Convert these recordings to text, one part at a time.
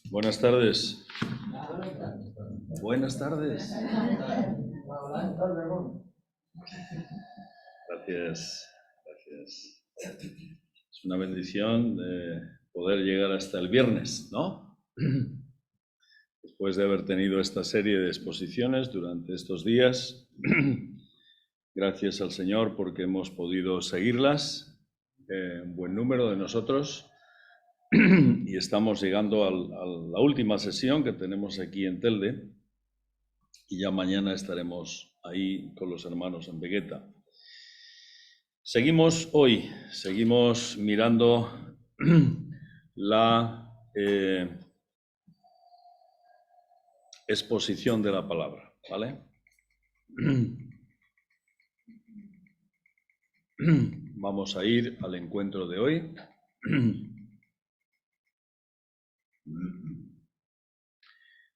Buenas tardes. Buenas tardes. Gracias. Gracias. Es una bendición poder llegar hasta el viernes, ¿no? Después de haber tenido esta serie de exposiciones durante estos días, gracias al Señor porque hemos podido seguirlas, un buen número de nosotros, y estamos llegando a la última sesión que tenemos aquí en Telde, y ya mañana estaremos ahí con los hermanos en Vegueta. Seguimos mirando la exposición de la palabra, ¿vale? Vamos a ir al encuentro de hoy,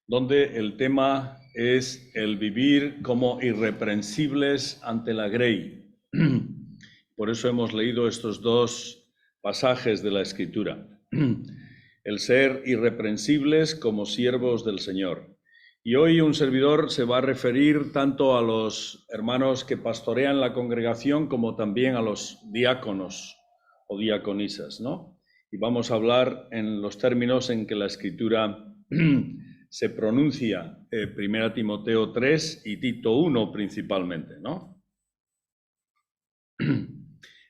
donde el tema es el vivir como irreprensibles ante la grey. Por eso hemos leído estos dos pasajes de la Escritura. El ser irreprensibles como siervos del Señor. Y hoy un servidor se va a referir tanto a los hermanos que pastorean la congregación como también a los diáconos o diaconisas, ¿no? Y vamos a hablar en los términos en que la Escritura se pronuncia, 1 Timoteo 3 y Tito 1 principalmente, ¿no?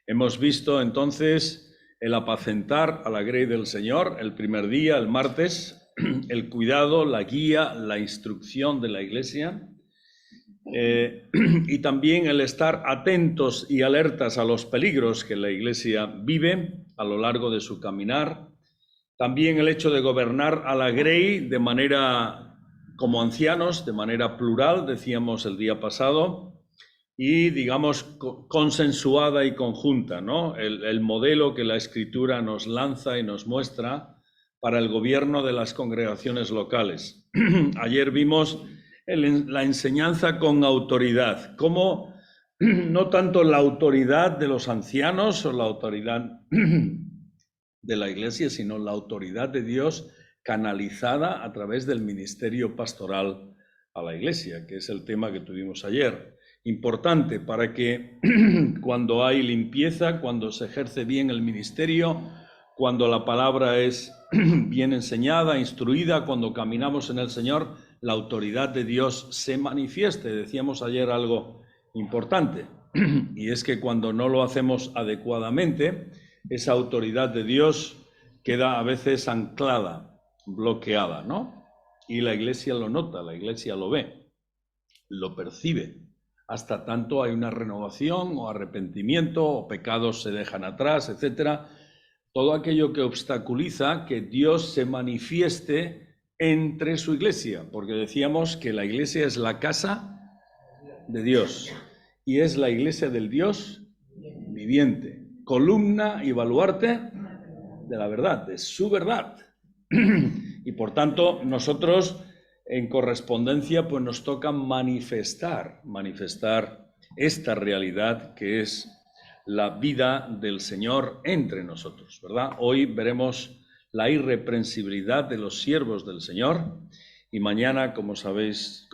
Hemos visto entonces el apacentar a la grey del Señor el primer día, el martes, el cuidado, la guía, la instrucción de la Iglesia, y también el estar atentos y alertas a los peligros que la Iglesia vive a lo largo de su caminar. También el hecho de gobernar a la grey de manera como ancianos, de manera plural, decíamos el día pasado, y digamos consensuada y conjunta, ¿no? El modelo que la Escritura nos lanza y nos muestra para el gobierno de las congregaciones locales. Ayer vimos la enseñanza con autoridad, como no tanto la autoridad de los ancianos o la autoridad de la Iglesia, sino la autoridad de Dios canalizada a través del ministerio pastoral a la Iglesia, que es el tema que tuvimos ayer. Importante para que cuando hay limpieza, cuando se ejerce bien el ministerio, cuando la palabra es bien enseñada, instruida, cuando caminamos en el Señor, la autoridad de Dios se manifieste. Decíamos ayer algo importante, y es que cuando no lo hacemos adecuadamente, esa autoridad de Dios queda a veces anclada, bloqueada, ¿no? Y la Iglesia lo nota, la Iglesia lo ve, lo percibe. Hasta tanto hay una renovación o arrepentimiento, o pecados se dejan atrás, etcétera. Todo aquello que obstaculiza que Dios se manifieste entre su Iglesia, porque decíamos que la Iglesia es la casa de Dios y es la Iglesia del Dios viviente, columna y baluarte de la verdad, de su verdad. Y por tanto, nosotros en correspondencia, pues nos toca manifestar esta realidad que es la vida del Señor entre nosotros, ¿verdad? Hoy veremos la irreprensibilidad de los siervos del Señor y mañana, como sabemos,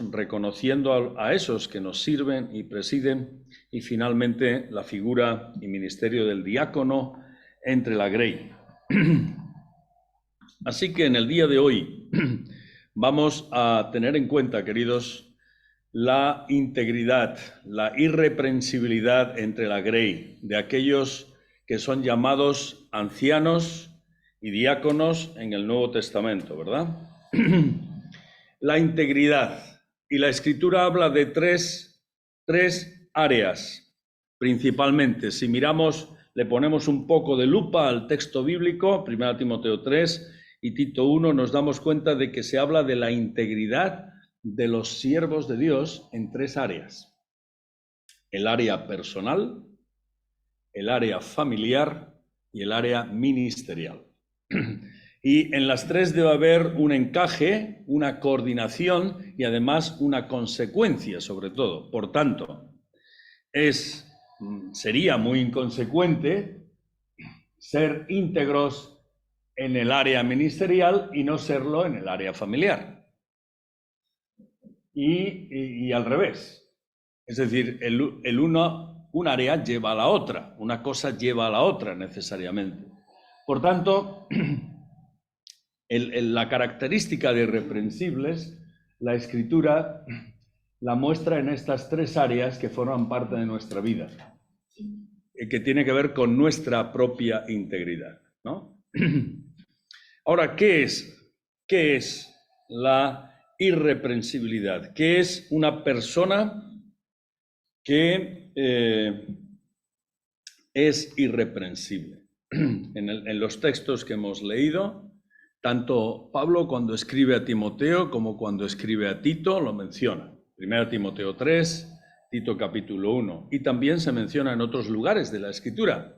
reconociendo a esos que nos sirven y presiden, y finalmente la figura y ministerio del diácono entre la grey. Así que en el día de hoy vamos a tener en cuenta, queridos, la integridad, la irreprensibilidad entre la grey de aquellos que son llamados ancianos y diáconos en el Nuevo Testamento, ¿verdad? La integridad. Y la Escritura habla de tres áreas, principalmente. Si miramos, le ponemos un poco de lupa al texto bíblico, 1 Timoteo 3 y Tito 1, nos damos cuenta de que se habla de la integridad de los siervos de Dios en tres áreas. El área personal, el área familiar y el área ministerial. Y en las tres debe haber un encaje, una coordinación y además una consecuencia sobre todo. Por tanto, sería muy inconsecuente ser íntegros en el área ministerial y no serlo en el área familiar. Y al revés. Es decir, un área lleva a la otra, una cosa lleva a la otra necesariamente. Por tanto, la característica de irreprensibles, la Escritura la muestra en estas tres áreas que forman parte de nuestra vida, que tiene que ver con nuestra propia integridad, ¿no? Ahora, ¿qué es la irreprensibilidad? ¿Qué es una persona que es irreprensible? En los textos que hemos leído, tanto Pablo cuando escribe a Timoteo como cuando escribe a Tito lo menciona. 1 Timoteo 3, Tito capítulo 1. Y también se menciona en otros lugares de la Escritura,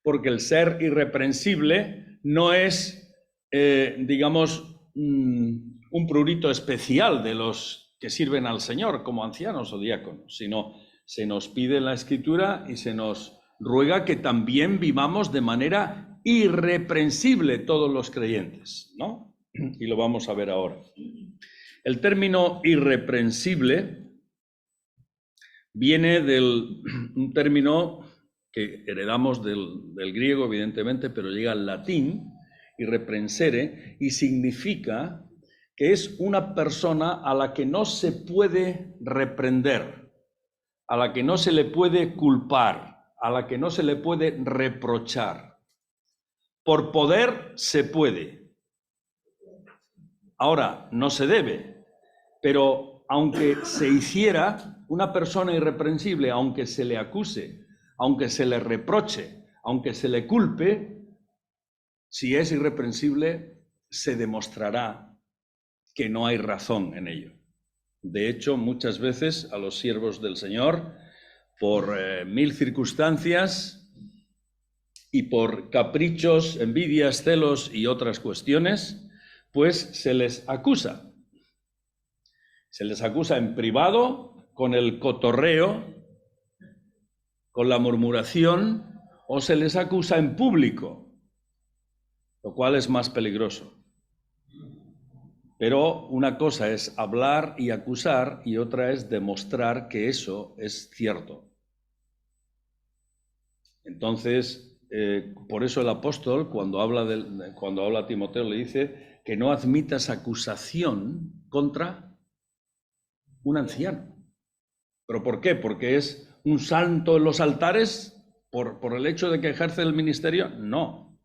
porque el ser irreprensible no es, digamos, un prurito especial de los que sirven al Señor como ancianos o diáconos, sino se nos pide en la Escritura y se nos ruega que también vivamos de manera irreprensible todos los creyentes, ¿no? Y lo vamos a ver ahora. El término irreprensible viene un término que heredamos del griego, evidentemente, pero llega al latín, irreprensere, y significa que es una persona a la que no se puede reprender, a la que no se le puede culpar, a la que no se le puede reprochar. Por poder se puede. Ahora, no se debe, pero aunque se hiciera, una persona irreprensible, aunque se le acuse, aunque se le reproche, aunque se le culpe, si es irreprensible, se demostrará que no hay razón en ello. De hecho, muchas veces a los siervos del Señor, por mil circunstancias y por caprichos, envidias, celos y otras cuestiones, pues se les acusa. Se les acusa en privado, con el cotorreo, con la murmuración, o se les acusa en público, lo cual es más peligroso. Pero una cosa es hablar y acusar y otra es demostrar que eso es cierto. Entonces, por eso el apóstol, cuando habla a Timoteo, le dice que no admitas acusación contra un anciano. ¿Pero por qué? ¿Porque es un santo en los altares por el hecho de que ejerce el ministerio? No.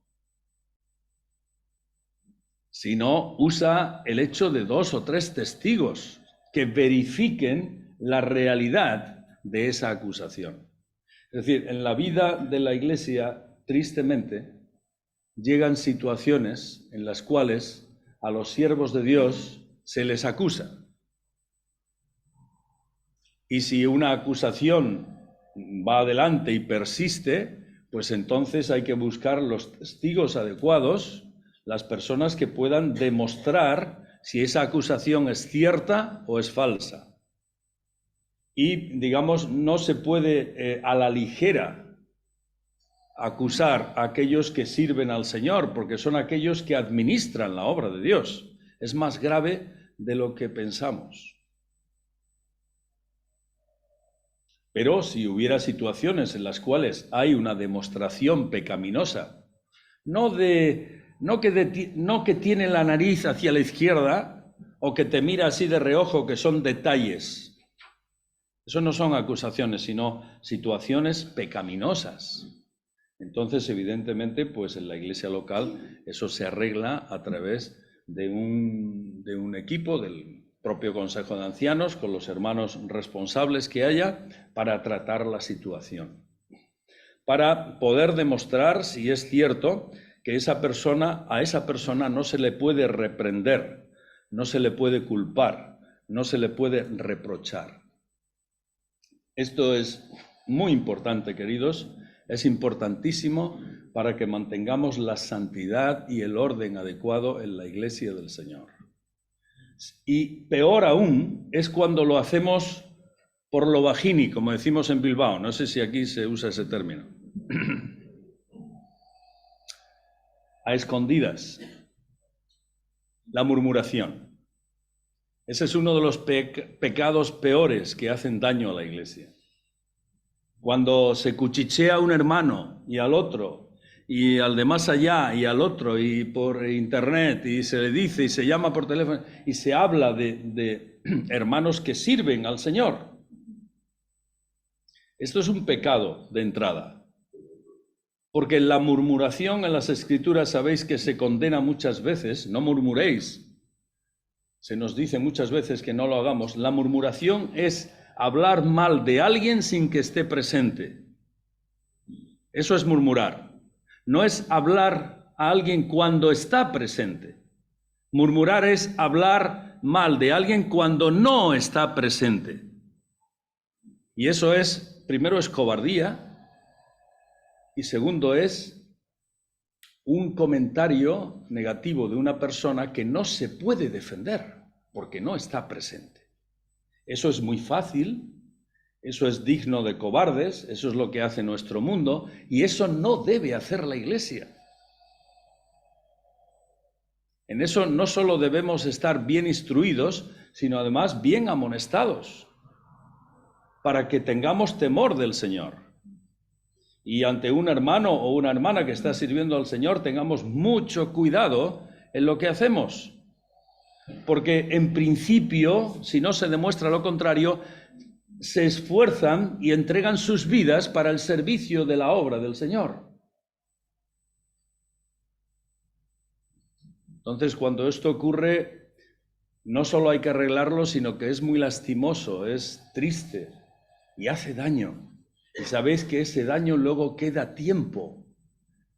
Sino usa el hecho de 2 o 3 testigos que verifiquen la realidad de esa acusación. Es decir, en la vida de la Iglesia, tristemente, llegan situaciones en las cuales a los siervos de Dios se les acusa. Y si una acusación va adelante y persiste, pues entonces hay que buscar los testigos adecuados, las personas que puedan demostrar si esa acusación es cierta o es falsa. Y, digamos, no se puede a la ligera acusar a aquellos que sirven al Señor, porque son aquellos que administran la obra de Dios. Es más grave de lo que pensamos. Pero si hubiera situaciones en las cuales hay una demostración pecaminosa, no que tiene la nariz hacia la izquierda o que te mira así de reojo, que son detalles. Eso no son acusaciones, sino situaciones pecaminosas. Entonces, evidentemente, pues en la iglesia local eso se arregla a través de un equipo del propio Consejo de Ancianos, con los hermanos responsables que haya, para tratar la situación. Para poder demostrar si es cierto que a esa persona no se le puede reprender, no se le puede culpar, no se le puede reprochar. Esto es muy importante, queridos, es importantísimo para que mantengamos la santidad y el orden adecuado en la Iglesia del Señor. Y peor aún es cuando lo hacemos por lo bajini, como decimos en Bilbao. No sé si aquí se usa ese término. a escondidas. La murmuración. Ese es uno de los pecados peores que hacen daño a la iglesia. Cuando se cuchichea a un hermano y al otro, y al de más allá y al otro, y por internet, y se le dice y se llama por teléfono, y se habla de hermanos que sirven al Señor. Esto es un pecado de entrada. Porque la murmuración en las Escrituras sabéis que se condena muchas veces. No murmuréis. Se nos dice muchas veces que no lo hagamos. La murmuración es hablar mal de alguien sin que esté presente. Eso es murmurar. No es hablar a alguien cuando está presente. Murmurar es hablar mal de alguien cuando no está presente. Y eso es, primero es cobardía, y segundo es un comentario negativo de una persona que no se puede defender porque no está presente. Eso es muy fácil, eso es digno de cobardes, eso es lo que hace nuestro mundo, y eso no debe hacer la Iglesia. En eso no solo debemos estar bien instruidos, sino además bien amonestados, para que tengamos temor del Señor. Y ante un hermano o una hermana que está sirviendo al Señor, tengamos mucho cuidado en lo que hacemos. Porque en principio, si no se demuestra lo contrario, se esfuerzan y entregan sus vidas para el servicio de la obra del Señor. Entonces, cuando esto ocurre, no solo hay que arreglarlo, sino que es muy lastimoso, es triste y hace daño. Y sabéis que ese daño luego queda tiempo.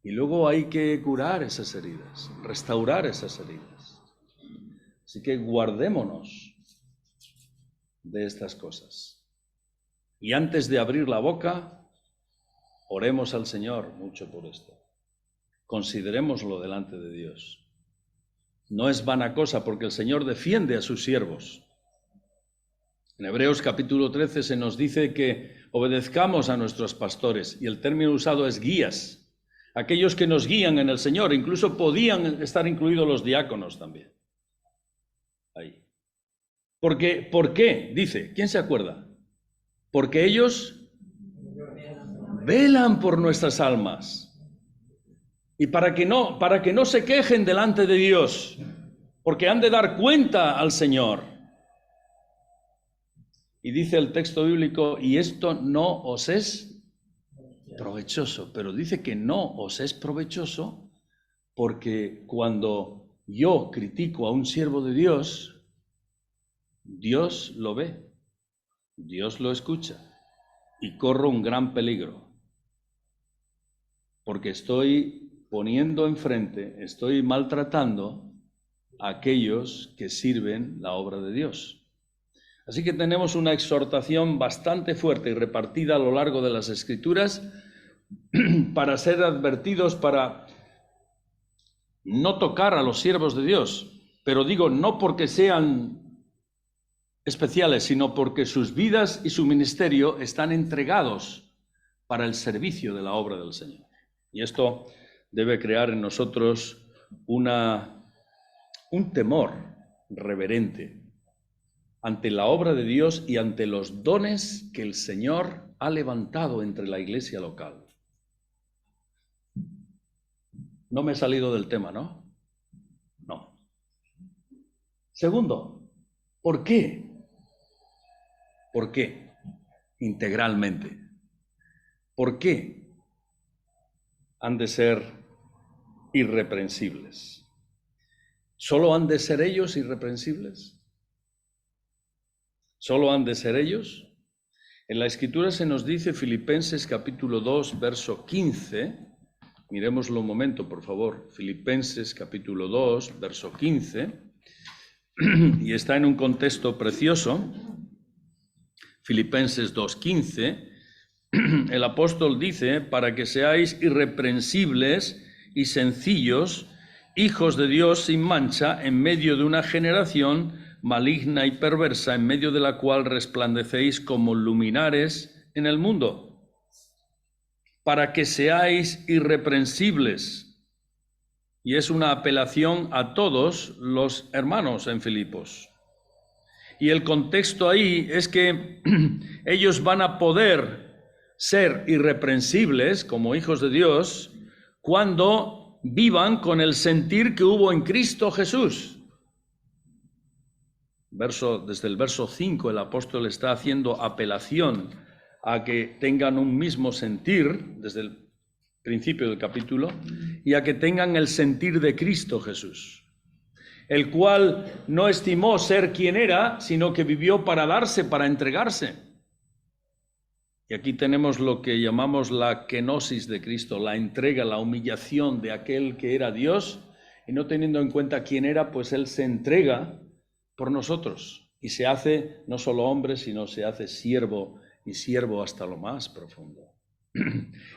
Y luego hay que curar esas heridas, restaurar esas heridas. Así que guardémonos de estas cosas. Y antes de abrir la boca, oremos al Señor mucho por esto. Considerémoslo delante de Dios. No es vana cosa, porque el Señor defiende a sus siervos. En Hebreos capítulo 13 se nos dice que obedezcamos a nuestros pastores, y el término usado es guías. Aquellos que nos guían en el Señor, incluso podían estar incluidos los diáconos también. Ahí. Porque, ¿por qué? Dice, ¿quién se acuerda? Porque ellos velan por nuestras almas. Y para que no se quejen delante de Dios, porque han de dar cuenta al Señor. Y dice el texto bíblico, y esto no os es provechoso, pero dice que no os es provechoso porque cuando yo critico a un siervo de Dios, Dios lo ve, Dios lo escucha y corro un gran peligro, porque estoy poniendo enfrente, estoy maltratando a aquellos que sirven la obra de Dios. Así que tenemos una exhortación bastante fuerte y repartida a lo largo de las Escrituras para ser advertidos, para no tocar a los siervos de Dios. Pero digo, no porque sean especiales, sino porque sus vidas y su ministerio están entregados para el servicio de la obra del Señor. Y esto debe crear en nosotros un temor reverente ante la obra de Dios y ante los dones que el Señor ha levantado entre la iglesia local. No me he salido del tema, ¿no? No. Segundo, ¿por qué? ¿Por qué? Integralmente. ¿Por qué han de ser irreprensibles? ¿Solo han de ser ellos irreprensibles? ¿Solo han de ser ellos? En la Escritura se nos dice, Filipenses capítulo 2, verso 15, miremoslo un momento, por favor, Filipenses capítulo 2, verso 15, y está en un contexto precioso, Filipenses 2, 15, el apóstol dice, para que seáis irreprensibles y sencillos, hijos de Dios sin mancha, en medio de una generación maligna y perversa, en medio de la cual resplandecéis como luminares en el mundo, para que seáis irreprensibles. y es una apelación a todos los hermanos en Filipos. Y el contexto ahí es que ellos van a poder ser irreprensibles como hijos de Dios cuando vivan con el sentir que hubo en Cristo Jesús. Desde el verso 5 el apóstol está haciendo apelación a que tengan un mismo sentir, desde el principio del capítulo, y a que tengan el sentir de Cristo Jesús, el cual no estimó ser quien era, sino que vivió para darse, para entregarse. Y aquí tenemos lo que llamamos la kenosis de Cristo, la entrega, la humillación de aquel que era Dios, y no teniendo en cuenta quién era, pues Él se entrega por nosotros y se hace no solo hombre, sino se hace siervo, y siervo hasta lo más profundo.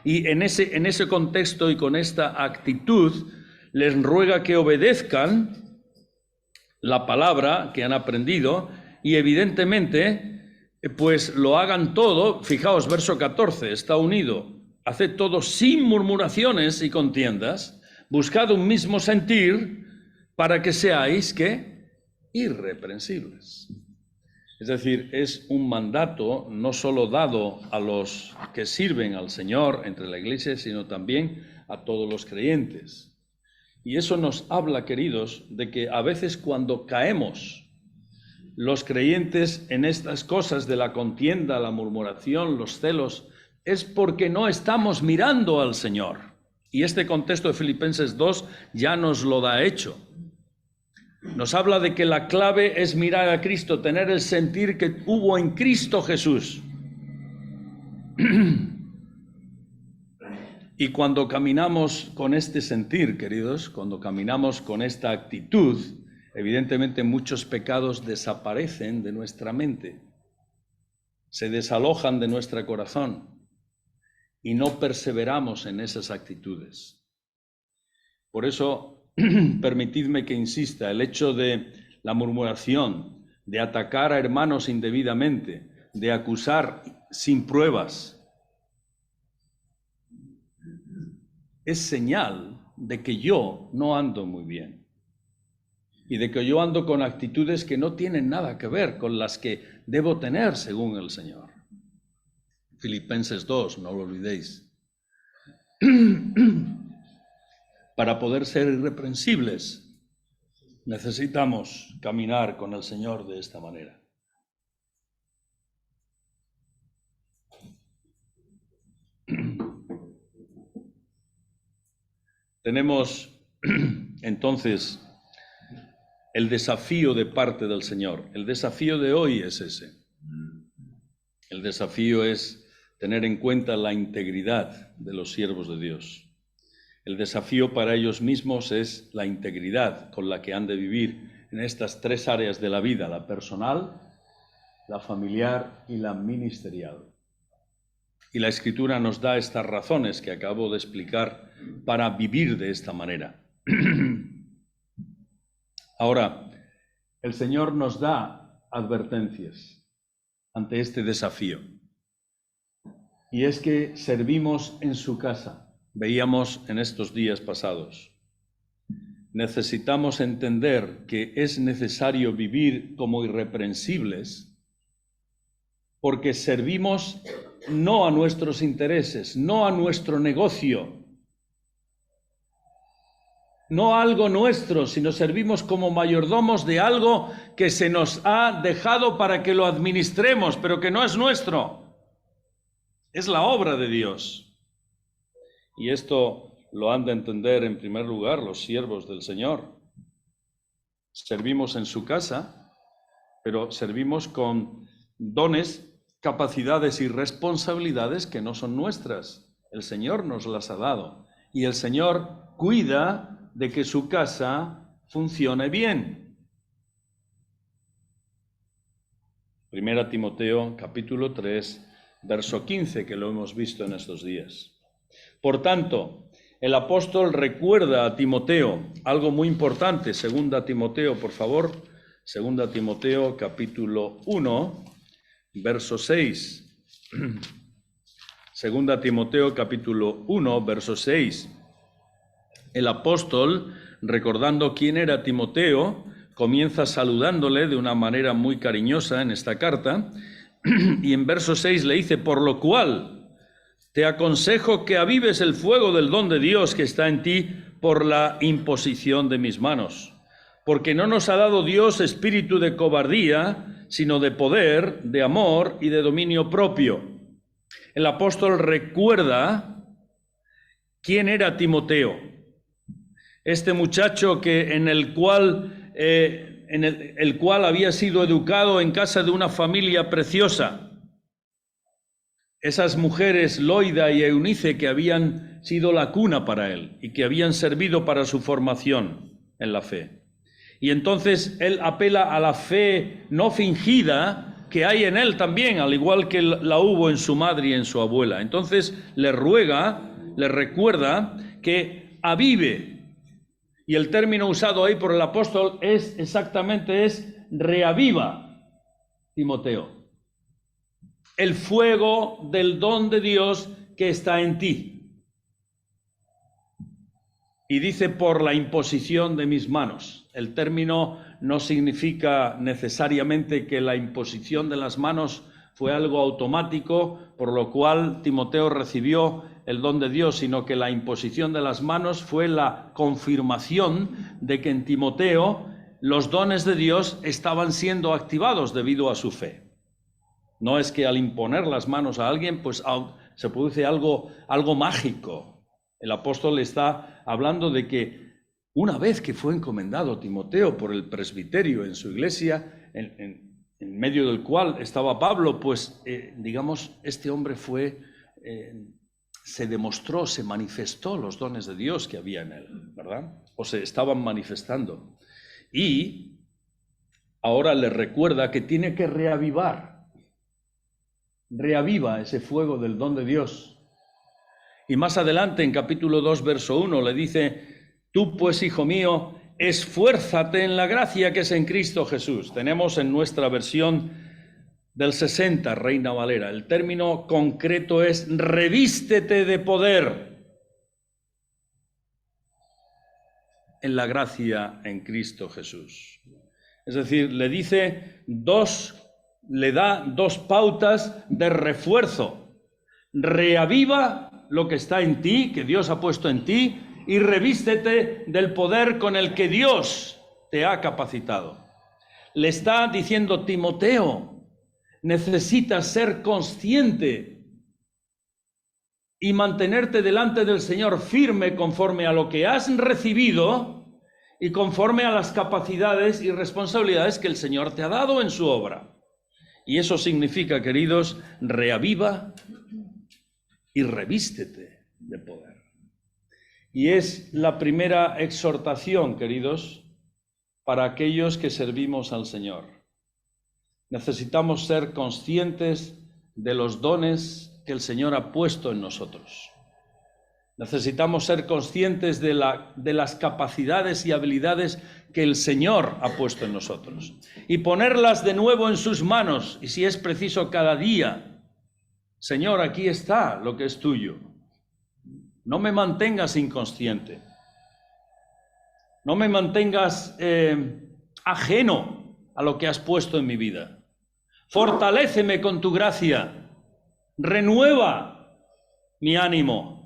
Y en ese contexto y con esta actitud les ruega que obedezcan la palabra que han aprendido y evidentemente pues lo hagan todo. Fijaos, verso 14, está unido: haced todo sin murmuraciones y contiendas, buscad un mismo sentir para que seáis, ¿qué? Irreprensibles. Es decir, es un mandato no solo dado a los que sirven al Señor entre la iglesia, sino también a todos los creyentes. Y eso nos habla, queridos, de que a veces cuando caemos los creyentes en estas cosas de la contienda, la murmuración, los celos, es porque no estamos mirando al Señor. Y este contexto de Filipenses 2 ya nos lo da hecho. Nos habla de que la clave es mirar a Cristo, tener el sentir que hubo en Cristo Jesús. Y cuando caminamos con este sentir, queridos, cuando caminamos con esta actitud, evidentemente muchos pecados desaparecen de nuestra mente, se desalojan de nuestro corazón y no perseveramos en esas actitudes. Por eso, permitidme que insista, el hecho de la murmuración, de atacar a hermanos indebidamente, de acusar sin pruebas, es señal de que yo no ando muy bien y de que yo ando con actitudes que no tienen nada que ver con las que debo tener según el Señor. Filipenses 2, no lo olvidéis. Para poder ser irreprensibles, necesitamos caminar con el Señor de esta manera. Tenemos entonces el desafío de parte del Señor. El desafío de hoy es ese. El desafío es tener en cuenta la integridad de los siervos de Dios. El desafío para ellos mismos es la integridad con la que han de vivir en estas tres áreas de la vida: la personal, la familiar y la ministerial. Y la Escritura nos da estas razones que acabo de explicar para vivir de esta manera. Ahora, el Señor nos da advertencias ante este desafío. Y es que servimos en su casa. Veíamos en estos días pasados. Necesitamos entender que es necesario vivir como irreprensibles porque servimos no a nuestros intereses, no a nuestro negocio, no a algo nuestro, sino servimos como mayordomos de algo que se nos ha dejado para que lo administremos, pero que no es nuestro. Es la obra de Dios. Y esto lo han de entender en primer lugar los siervos del Señor. Servimos en su casa, pero servimos con dones, capacidades y responsabilidades que no son nuestras. El Señor nos las ha dado. Y el Señor cuida de que su casa funcione bien. 1 Timoteo capítulo 3, verso 15, que lo hemos visto en estos días. Por tanto, el apóstol recuerda a Timoteo algo muy importante. 2 Timoteo, por favor. 2 Timoteo, capítulo 1, verso 6. 2 Timoteo, capítulo 1, verso 6. El apóstol, recordando quién era Timoteo, comienza saludándole de una manera muy cariñosa en esta carta, y en verso 6 le dice: por lo cual te aconsejo que avives el fuego del don de Dios que está en ti por la imposición de mis manos. Porque no nos ha dado Dios espíritu de cobardía, sino de poder, de amor y de dominio propio. El apóstol recuerda quién era Timoteo, este muchacho en el cual había sido educado en casa de una familia preciosa. Esas mujeres, Loida y Eunice, que habían sido la cuna para él y que habían servido para su formación en la fe. Y entonces él apela a la fe no fingida que hay en él también, al igual que la hubo en su madre y en su abuela. Entonces le recuerda que avive. Y el término usado ahí por el apóstol es reaviva, Timoteo, el fuego del don de Dios que está en ti. Y dice: por la imposición de mis manos. El término no significa necesariamente que la imposición de las manos fue algo automático, por lo cual Timoteo recibió el don de Dios, sino que la imposición de las manos fue la confirmación de que en Timoteo los dones de Dios estaban siendo activados debido a su fe. No es que al imponer las manos a alguien, pues se produce algo mágico. El apóstol está hablando de que una vez que fue encomendado Timoteo por el presbiterio en su iglesia, en medio del cual estaba Pablo, pues este hombre se demostró, se manifestó los dones de Dios que había en él, ¿verdad? O se estaban manifestando. Y ahora le recuerda que tiene que reaviva ese fuego del don de Dios. Y más adelante, en capítulo 2, verso 1, le dice: tú pues, hijo mío, esfuérzate en la gracia que es en Cristo Jesús. Tenemos en nuestra versión del 60, Reina Valera, el término concreto es: revístete de poder en la gracia en Cristo Jesús. Es decir, le da dos pautas de refuerzo. Reaviva lo que está en ti, que Dios ha puesto en ti, y revístete del poder con el que Dios te ha capacitado. Le está diciendo: Timoteo, necesitas ser consciente y mantenerte delante del Señor firme conforme a lo que has recibido y conforme a las capacidades y responsabilidades que el Señor te ha dado en su obra. Y eso significa, queridos, reaviva y revístete de poder. Y es la primera exhortación, queridos, para aquellos que servimos al Señor. Necesitamos ser conscientes de los dones que el Señor ha puesto en nosotros. Necesitamos ser conscientes de las capacidades y habilidades que el Señor ha puesto en nosotros y ponerlas de nuevo en sus manos, y si es preciso cada día: Señor, aquí está lo que es tuyo. No me mantengas inconsciente. No me mantengas ajeno a lo que has puesto en mi vida. Fortaléceme con tu gracia. Renueva mi ánimo.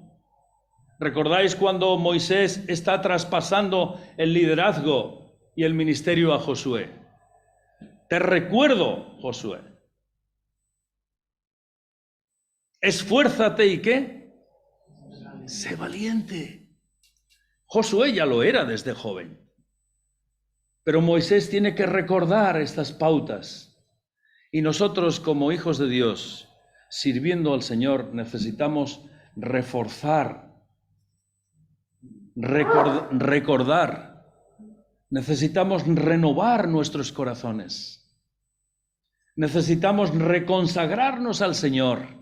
¿Recordáis cuando Moisés está traspasando el liderazgo y el ministerio a Josué? Te recuerdo, Josué. Esfuérzate, ¿y qué? Sé valiente. Josué ya lo era desde joven. Pero Moisés tiene que recordar estas pautas. Y nosotros, como hijos de Dios, sirviendo al Señor, necesitamos reforzar, recordar. Necesitamos renovar nuestros corazones. Necesitamos reconsagrarnos al Señor.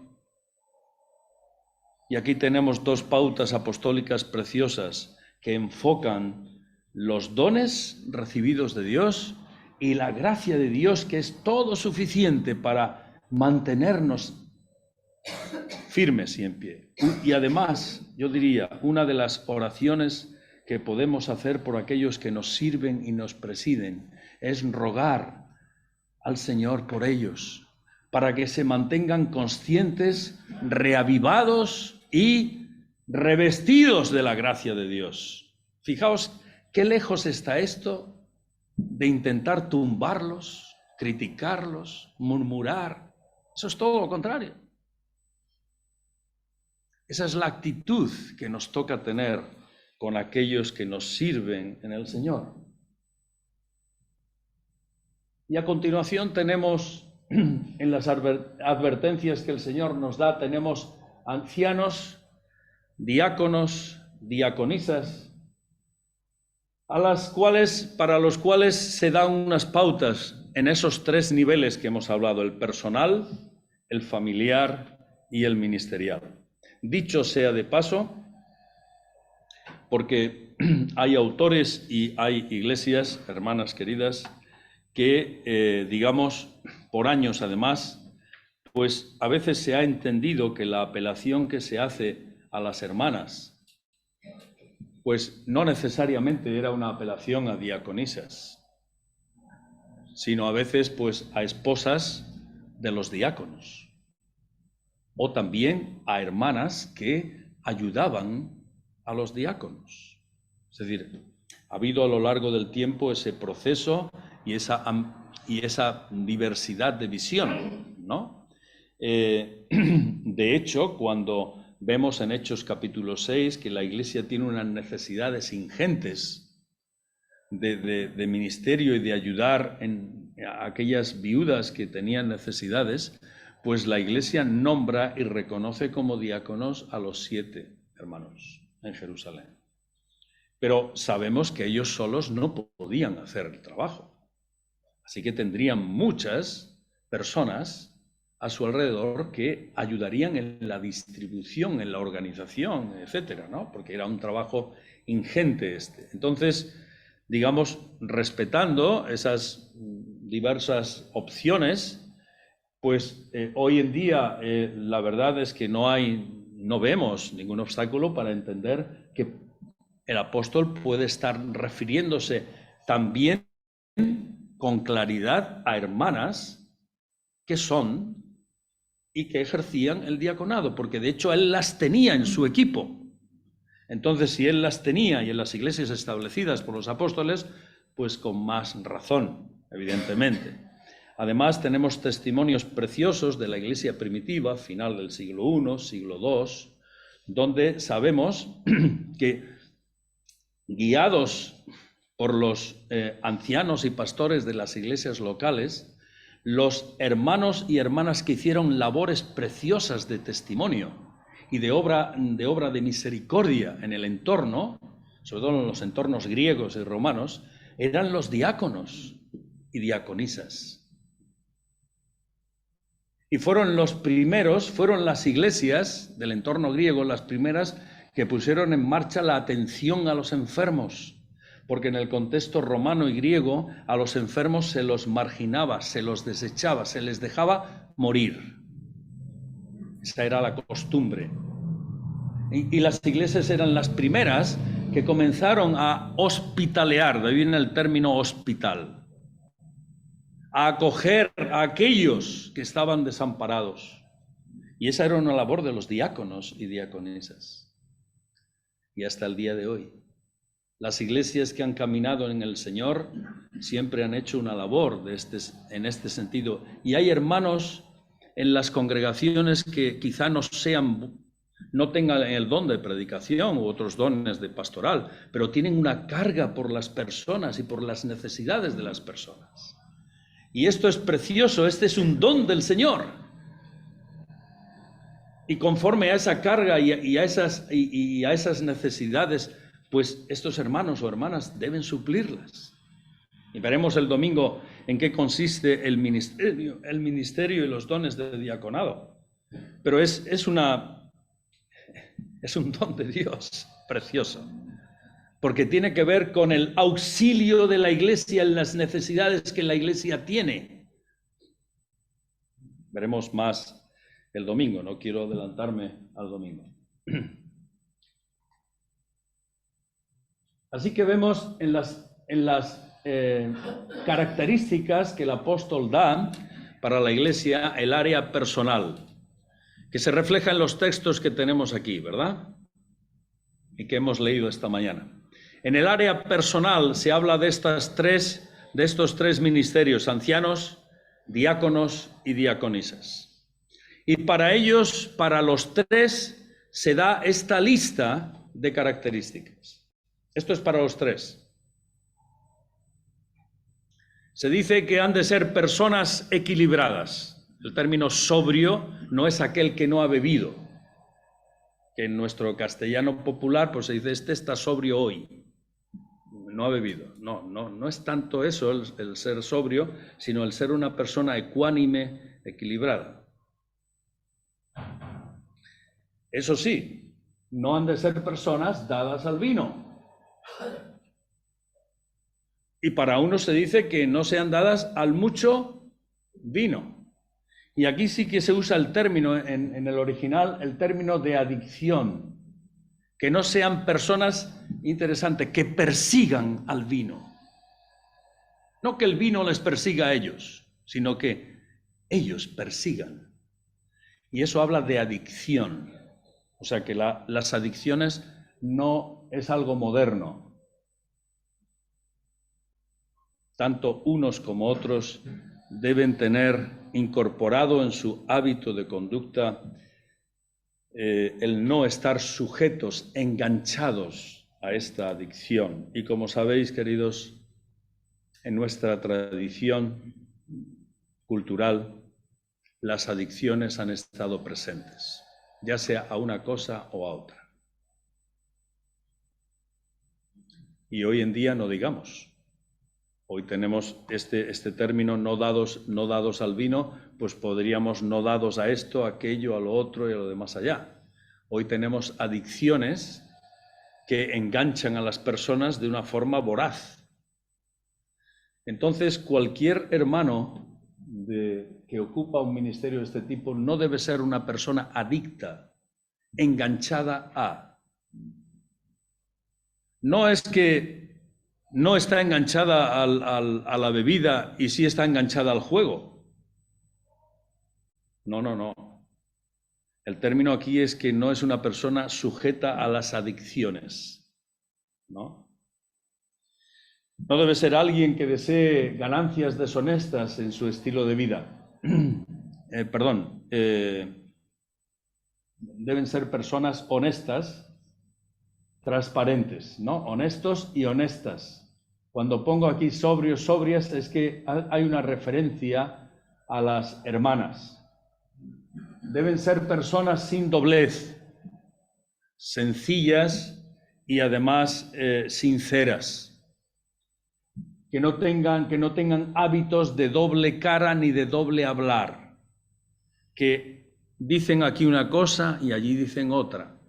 Y aquí tenemos dos pautas apostólicas preciosas que enfocan los dones recibidos de Dios y la gracia de Dios, que es todo suficiente para mantenernos firmes y en pie. Y además, yo diría, una de las oraciones que podemos hacer por aquellos que nos sirven y nos presiden es rogar al Señor por ellos, para que se mantengan conscientes, reavivados y revestidos de la gracia de Dios. Fijaos qué lejos está esto de intentar tumbarlos, criticarlos, murmurar. Eso es todo lo contrario. Esa es la actitud que nos toca tener con aquellos que nos sirven en el Señor. Y a continuación tenemos, en las advertencias que el Señor nos da, tenemos ancianos, diáconos, diaconisas, para los cuales se dan unas pautas en esos tres niveles que hemos hablado: el personal, el familiar y el ministerial. Dicho sea de paso, porque hay autores y hay iglesias, hermanas queridas, que, digamos, por años además, pues a veces se ha entendido que la apelación que se hace a las hermanas, pues no necesariamente era una apelación a diaconisas, sino a veces pues a esposas de los diáconos, o también a hermanas que ayudaban a los diáconos. Es decir, ha habido a lo largo del tiempo ese proceso y esa diversidad de visión, ¿no? De hecho, cuando vemos en Hechos capítulo 6 que la Iglesia tiene unas necesidades ingentes de ministerio y de ayudar a aquellas viudas que tenían necesidades, pues la Iglesia nombra y reconoce como diáconos a los 7 hermanos en Jerusalén. Pero sabemos que ellos solos no podían hacer el trabajo. Así que tendrían muchas personas a su alrededor que ayudarían en la distribución, en la organización, etcétera, ¿no? Porque era un trabajo ingente este. Entonces, digamos, respetando esas diversas opciones, pues hoy en día la verdad es que no vemos ningún obstáculo para entender que el apóstol puede estar refiriéndose también con claridad a hermanas que son y que ejercían el diaconado, porque de hecho él las tenía en su equipo. Entonces, si él las tenía y en las iglesias establecidas por los apóstoles, pues con más razón, evidentemente. Además, tenemos testimonios preciosos de la iglesia primitiva, final del siglo I, siglo II, donde sabemos que, guiados por los ancianos y pastores de las iglesias locales, los hermanos y hermanas que hicieron labores preciosas de testimonio y de obra de misericordia en el entorno, sobre todo en los entornos griegos y romanos, eran los diáconos y diaconisas. Y fueron las iglesias del entorno griego las primeras que pusieron en marcha la atención a los enfermos, porque en el contexto romano y griego a los enfermos se los marginaba, se los desechaba, se les dejaba morir. Esa era la costumbre. Y las iglesias eran las primeras que comenzaron a hospitalear, de ahí viene el término hospital, a acoger a aquellos que estaban desamparados. Y esa era una labor de los diáconos y diaconisas. Y hasta el día de hoy, las iglesias que han caminado en el Señor siempre han hecho una labor en este sentido. Y hay hermanos en las congregaciones que quizá no tengan el don de predicación u otros dones de pastoral, pero tienen una carga por las personas y por las necesidades de las personas. Y esto es precioso, este es un don del Señor. Y conforme a esa carga y a esas necesidades, pues estos hermanos o hermanas deben suplirlas. Y veremos el domingo en qué consiste el ministerio y los dones de diaconado. Pero es un don de Dios precioso, porque tiene que ver con el auxilio de la iglesia en las necesidades que la iglesia tiene. Veremos más el domingo, no quiero adelantarme al domingo. Así que vemos en las características que el apóstol da para la iglesia el área personal, que se refleja en los textos que tenemos aquí, ¿verdad? Y que hemos leído esta mañana. En el área personal se habla de estos tres ministerios: ancianos, diáconos y diaconisas. Y para ellos, para los tres, se da esta lista de características. Esto es para los tres. Se dice que han de ser personas equilibradas. El término sobrio no es aquel que no ha bebido, que en nuestro castellano popular pues se dice: este está sobrio hoy, no ha bebido. No es tanto eso el ser sobrio, sino el ser una persona ecuánime, equilibrada. Eso sí, no han de ser personas dadas al vino. Y para unos se dice que no sean dadas al mucho vino. Y aquí sí que se usa el término, en el original, el término de adicción. Que no sean personas, interesante, que persigan al vino. No que el vino les persiga a ellos, sino que ellos persigan. Y eso habla de adicción. O sea que las adicciones no es algo moderno. Tanto unos como otros deben tener incorporado en su hábito de conducta el no estar sujetos, enganchados a esta adicción. Y como sabéis, queridos, en nuestra tradición cultural, las adicciones han estado presentes, ya sea a una cosa o a otra. Y hoy en día no digamos. Hoy tenemos este término no dados al vino, pues podríamos no dados a esto, a aquello, a lo otro y a lo de más allá. Hoy tenemos adicciones que enganchan a las personas de una forma voraz. Entonces, cualquier hermano que ocupa un ministerio de este tipo no debe ser una persona adicta, enganchada a. No es que no está enganchada a la bebida y sí está enganchada al juego. No. El término aquí es que no es una persona sujeta a las adicciones, ¿no? No debe ser alguien que desee ganancias deshonestas en su estilo de vida. Deben ser personas honestas, transparentes, ¿no? Honestos y honestas. Cuando pongo aquí sobrios, sobrias, es que hay una referencia a las hermanas. Deben ser personas sin doblez, sencillas y además sinceras. Que no tengan hábitos de doble cara ni de doble hablar. Que dicen aquí una cosa y allí dicen otra.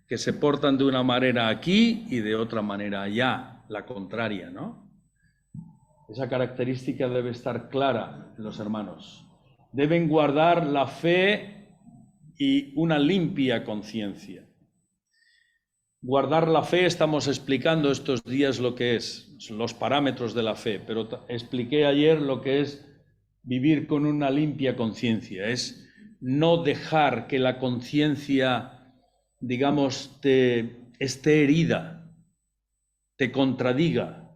Que se portan de una manera aquí y de otra manera allá, la contraria, ¿no? Esa característica debe estar clara en los hermanos. Deben guardar la fe y una limpia conciencia. Guardar la fe, estamos explicando estos días lo que es, los parámetros de la fe, pero expliqué ayer lo que es vivir con una limpia conciencia, es no dejar que la conciencia, digamos, te esté herida, te contradiga,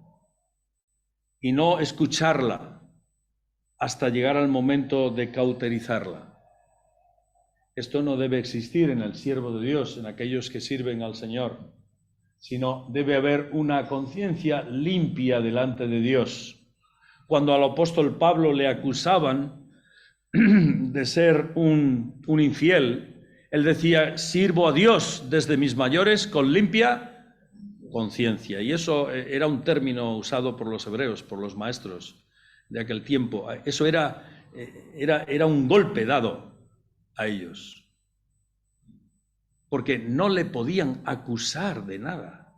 y no escucharla hasta llegar al momento de cauterizarla. Esto no debe existir en el siervo de Dios, en aquellos que sirven al Señor, sino debe haber una conciencia limpia delante de Dios. Cuando al apóstol Pablo le acusaban de ser un infiel, él decía: sirvo a Dios desde mis mayores con limpia conciencia. Y eso era un término usado por los hebreos, por los maestros de aquel tiempo. Eso era un golpe dado a ellos, porque no le podían acusar de nada.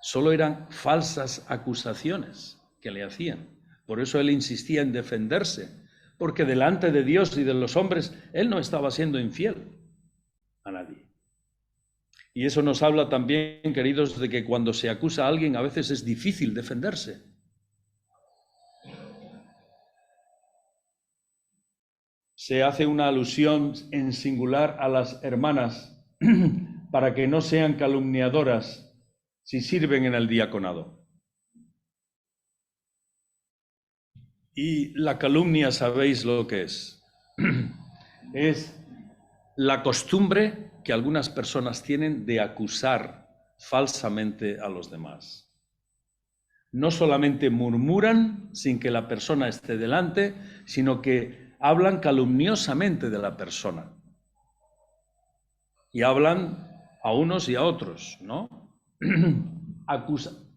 Solo eran falsas acusaciones que le hacían. Por eso él insistía en defenderse, porque delante de Dios y de los hombres él no estaba siendo infiel a nadie. Y eso nos habla también, queridos, de que cuando se acusa a alguien a veces es difícil defenderse. Se hace una alusión en singular a las hermanas para que no sean calumniadoras si sirven en el diaconado. Y la calumnia, ¿sabéis lo que es? Es la costumbre que algunas personas tienen de acusar falsamente a los demás. No solamente murmuran sin que la persona esté delante, sino que hablan calumniosamente de la persona. Y hablan a unos y a otros, ¿no?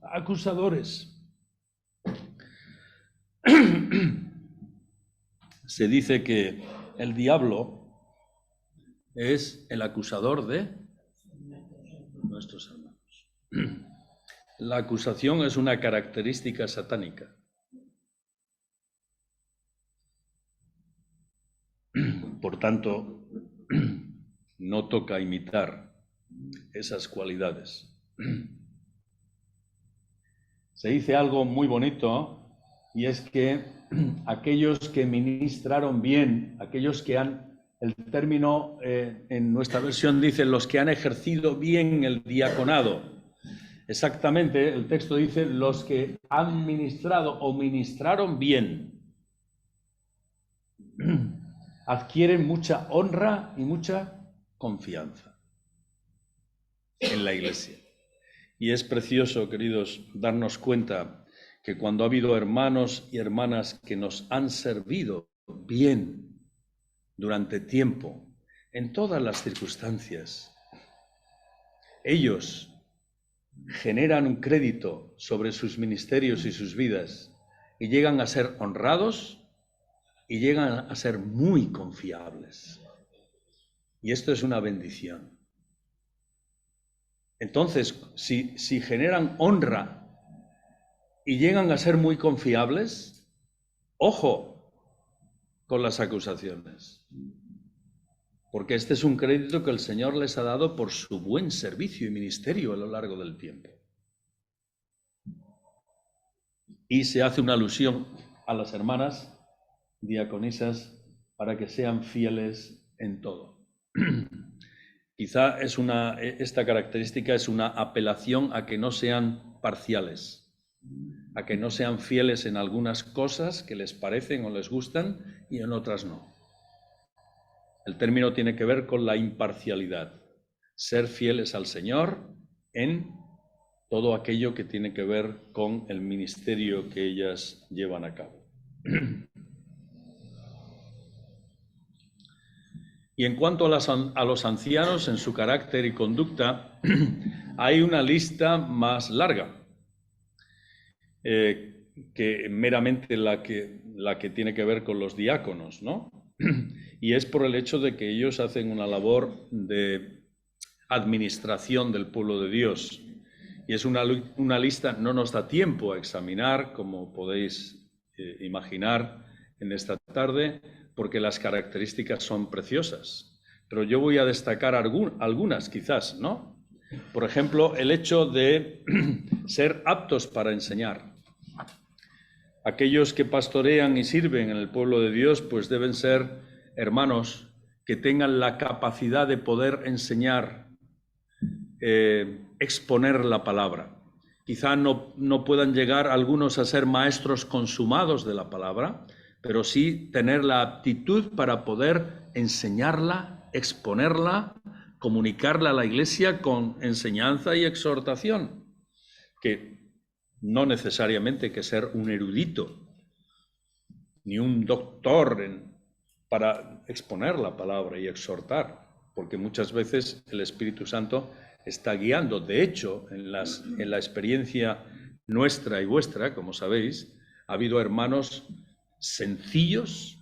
Acusadores. Se dice que el diablo es el acusador de nuestros hermanos. La acusación es una característica satánica. Por tanto, no toca imitar esas cualidades. Se dice algo muy bonito, y es que aquellos que ministraron bien, aquellos que han, el término en nuestra versión dice los que han ejercido bien el diaconado. Exactamente, el texto dice los que han ministrado o ministraron bien, adquieren mucha honra y mucha confianza en la Iglesia. Y es precioso, queridos, darnos cuenta que cuando ha habido hermanos y hermanas que nos han servido bien durante tiempo, en todas las circunstancias, ellos generan un crédito sobre sus ministerios y sus vidas y llegan a ser honrados y llegan a ser muy confiables. Y esto es una bendición. Entonces, si generan honra y llegan a ser muy confiables, ojo con las acusaciones, porque este es un crédito que el Señor les ha dado por su buen servicio y ministerio a lo largo del tiempo. Y se hace una alusión a las hermanas diaconisas para que sean fieles en todo. Quizá esta característica es una apelación a que no sean parciales, a que no sean fieles en algunas cosas que les parecen o les gustan y en otras no. El término tiene que ver con la imparcialidad, ser fieles al Señor en todo aquello que tiene que ver con el ministerio que ellas llevan a cabo. Y en cuanto a los ancianos, en su carácter y conducta, hay una lista más larga que meramente la que tiene que ver con los diáconos, ¿no? Y es por el hecho de que ellos hacen una labor de administración del pueblo de Dios. Y es una lista, no nos da tiempo a examinar, como podéis imaginar en esta tarde, porque las características son preciosas. Pero yo voy a destacar algunas, quizás, ¿no? Por ejemplo, el hecho de ser aptos para enseñar. Aquellos que pastorean y sirven en el pueblo de Dios, pues deben ser hermanos que tengan la capacidad de poder enseñar, exponer la palabra. Quizá no puedan llegar algunos a ser maestros consumados de la palabra, pero sí tener la aptitud para poder enseñarla, exponerla, comunicarla a la Iglesia con enseñanza y exhortación, que no necesariamente hay que ser un erudito ni un doctor para exponer la palabra y exhortar, porque muchas veces el Espíritu Santo está guiando. De hecho, en la experiencia nuestra y vuestra, como sabéis, ha habido hermanos sencillos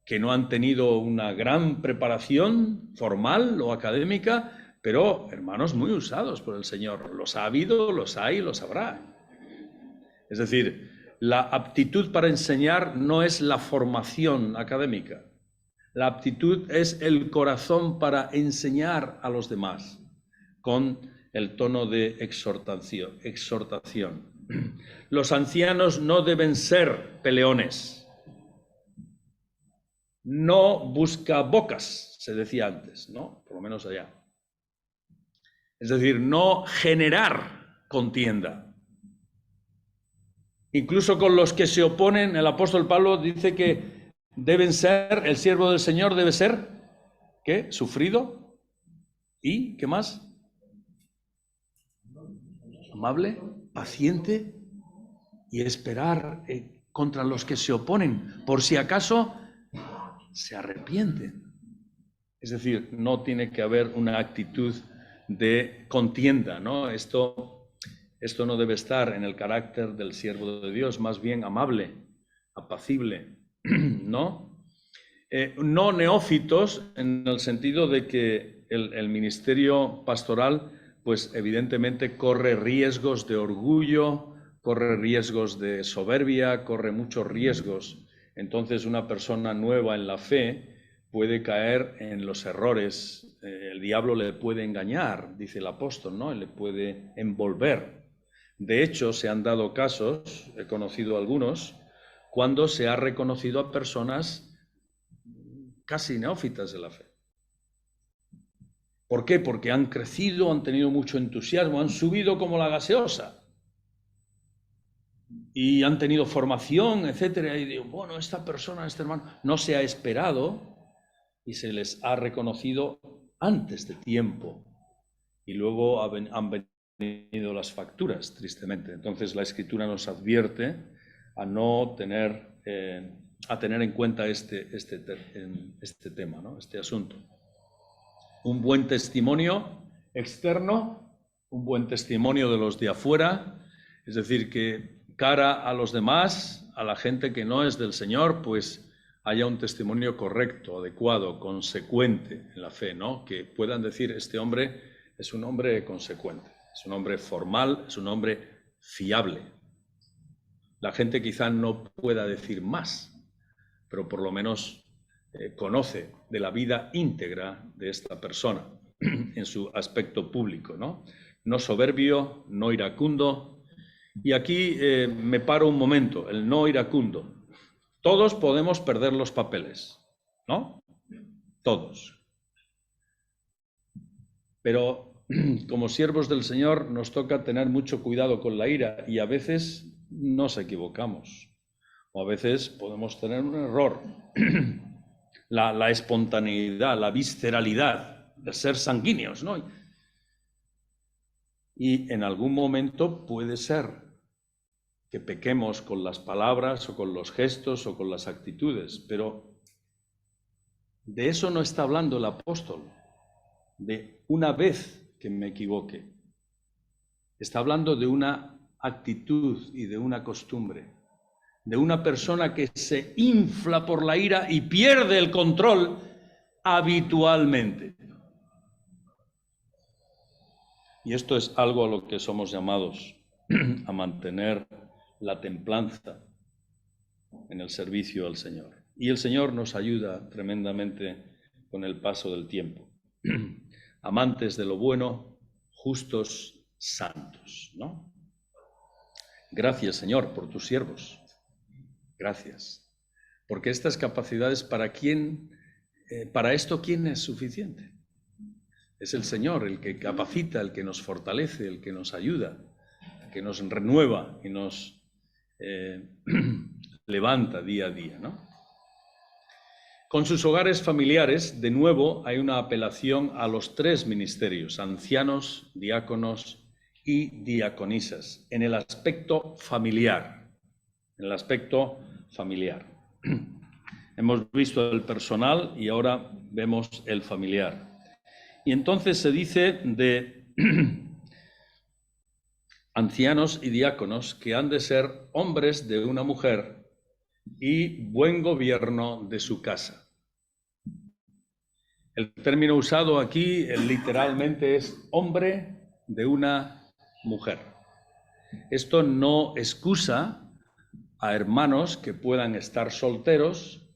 que no han tenido una gran preparación formal o académica, pero hermanos muy usados por el Señor. Los ha habido, los hay y los habrá. Es decir, la aptitud para enseñar no es la formación académica. La aptitud es el corazón para enseñar a los demás, con el tono de exhortación. Los ancianos no deben ser peleones. No busca bocas, se decía antes, ¿no? Por lo menos allá. Es decir, no generar contienda. Incluso con los que se oponen, el apóstol Pablo dice que deben ser, el siervo del Señor debe ser, ¿qué? Sufrido. ¿Y qué más? Amable, paciente y esperar contra los que se oponen, por si acaso se arrepienten. Es decir, no tiene que haber una actitud de contienda, ¿no? Esto no debe estar en el carácter del siervo de Dios, más bien amable, apacible, ¿no? No neófitos en el sentido de que el ministerio pastoral, pues evidentemente corre riesgos de orgullo, corre riesgos de soberbia, corre muchos riesgos. Entonces una persona nueva en la fe puede caer en los errores. El diablo le puede engañar, dice el apóstol, ¿no? Le puede envolver. De hecho, se han dado casos, he conocido algunos, cuando se ha reconocido a personas casi neófitas de la fe. ¿Por qué? Porque han crecido, han tenido mucho entusiasmo, han subido como la gaseosa y han tenido formación, etcétera. Y digo, bueno, esta persona, este hermano, no se ha esperado y se les ha reconocido antes de tiempo. Y luego han venido las facturas, tristemente. Entonces la Escritura nos advierte a no tener, a tener en cuenta este tema, ¿no? Este asunto. Un buen testimonio externo, un buen testimonio de los de afuera, es decir, que cara a los demás, a la gente que no es del Señor, pues haya un testimonio correcto, adecuado, consecuente en la fe, ¿no? Que puedan decir, este hombre es un hombre consecuente, es un hombre formal, es un hombre fiable. La gente quizá no pueda decir más, pero por lo menos conoce de la vida íntegra de esta persona en su aspecto público, ¿no? No soberbio, no iracundo. Y aquí me paro un momento, el no iracundo. Todos podemos perder los papeles, ¿no? Todos. Pero como siervos del Señor nos toca tener mucho cuidado con la ira y a veces nos equivocamos. O a veces podemos tener un error. La espontaneidad, la visceralidad de ser sanguíneos, ¿no? Y en algún momento puede ser que pequemos con las palabras o con los gestos o con las actitudes, pero de eso no está hablando el apóstol, de una vez que me equivoque. Está hablando de una actitud y de una costumbre, de una persona que se infla por la ira y pierde el control habitualmente. Y esto es algo a lo que somos llamados, a mantener la templanza en el servicio al Señor. Y el Señor nos ayuda tremendamente con el paso del tiempo. Amantes de lo bueno, justos, santos, ¿no? Gracias, Señor, por tus siervos. Gracias. Porque estas capacidades, ¿para esto quién es suficiente? Es el Señor el que capacita, el que nos fortalece, el que nos ayuda, el que nos renueva y nos levanta día a día, ¿no? Con sus hogares familiares, de nuevo, hay una apelación a los tres ministerios, ancianos, diáconos y diaconisas, en el aspecto familiar. En el aspecto familiar. Hemos visto el personal y ahora vemos el familiar. Y entonces se dice de ancianos y diáconos que han de ser hombres de una mujer y buen gobierno de su casa. El término usado aquí literalmente es hombre de una mujer. Esto no excusa a hermanos que puedan estar solteros,